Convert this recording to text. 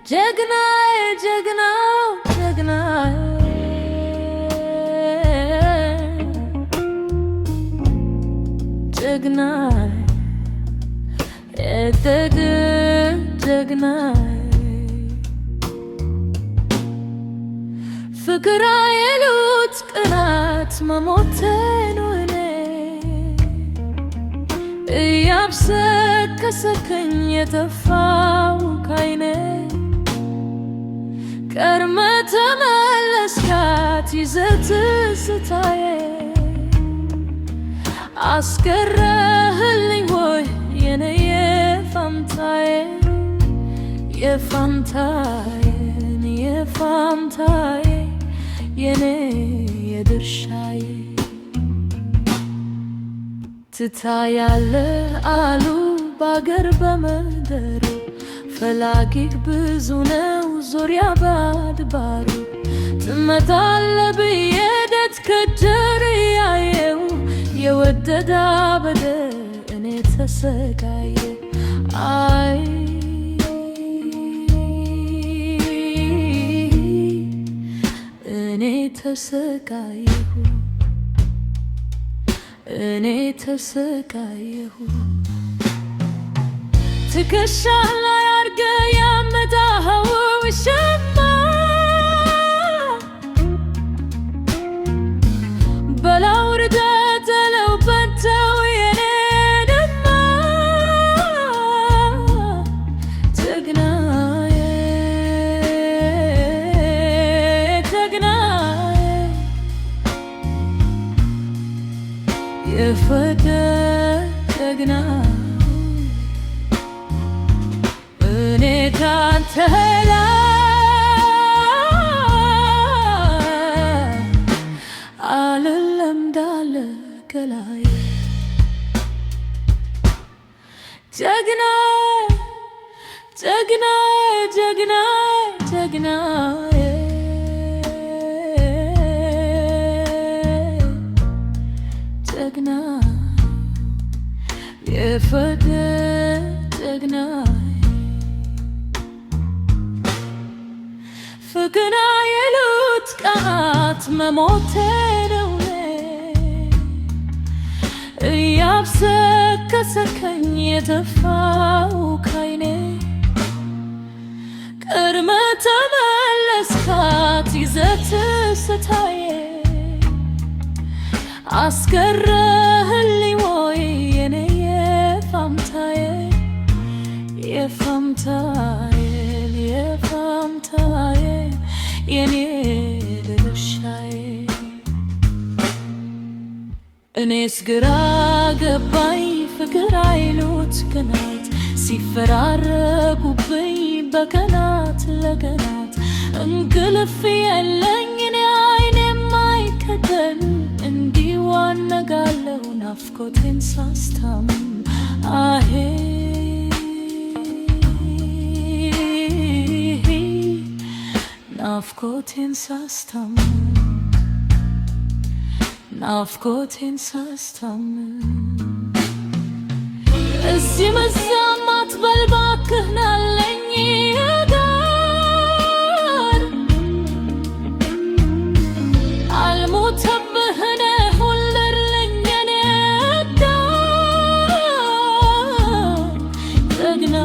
ጀግናዬ ጀግናው ጀግናዬ ጀግናዬ የደግ ጀግናዬ ፍቅር አይሉት ቅናት መሞቴ ነው እኔ እያብሰከሰከኝ የጠፋው ካይኔ ቀድመ ተመለስካት ይዘህ ትዝታዬ አስቀረህልኝ ወይ የኔ የፋንታዬ የፋንታዬን የፋንታዬ የኔ የድርሻዬ ትታያለህ አሉ ባገር በመንደሩ ፈላጊህ ብዙ ነው ዙሪያ ባድባሩ ትመጣለህ ብዬ ደት ከጀር ያየው የወደደ አበደ እኔ ተሰቃየ አይ እኔ ተሰቃየሁ እኔ ተሰቃየሁ ትከሻ ላይ አድርገህ ያመጣኸው ሸማ በላው ውርደህ ጥለው በተው የኔንማ ጀግናዬ ጀግናዬ የፍቅር ጀግና እኔ ካንተ ላይ ዓለም እንዳለ ገላዬ ጀግናዬ ጀግናዬ ጀግናዬ ጀግናዬ ጀግናዬ የፍቅር ጀግናዬ ፍቅር አይሉት ቅናት መሞቴ ነው እያብሰከሰከኝ የጠፋው ካይኔ ቀድመ ተመለስካት ይዘህ ትዝታዬ አስቀረህልኝ ወይ የኔ የፋንታዬ የፋንታዬ የፋንታዬ የኔ ድርሻዬ እኔስ ግራ ገባኝ ፍቅር አይሉት ቅናት ሲፈራረቁብኝ በቀናት ለቀናት እንቅልፍ የለኝ እኔ አይኔ የማይከደን እንዲህ ዋነጋለሁ ናፍቆቴን ሳስታምም አሄ ናፍቆቴን ሳስታምም ናፍቆቴን ሳስታምም እዚህ መዛም አትበል እባክህ ናለኝ ጋር አልሞተብህ ነህ ሁልልኝ የኔ ዳር ጀግና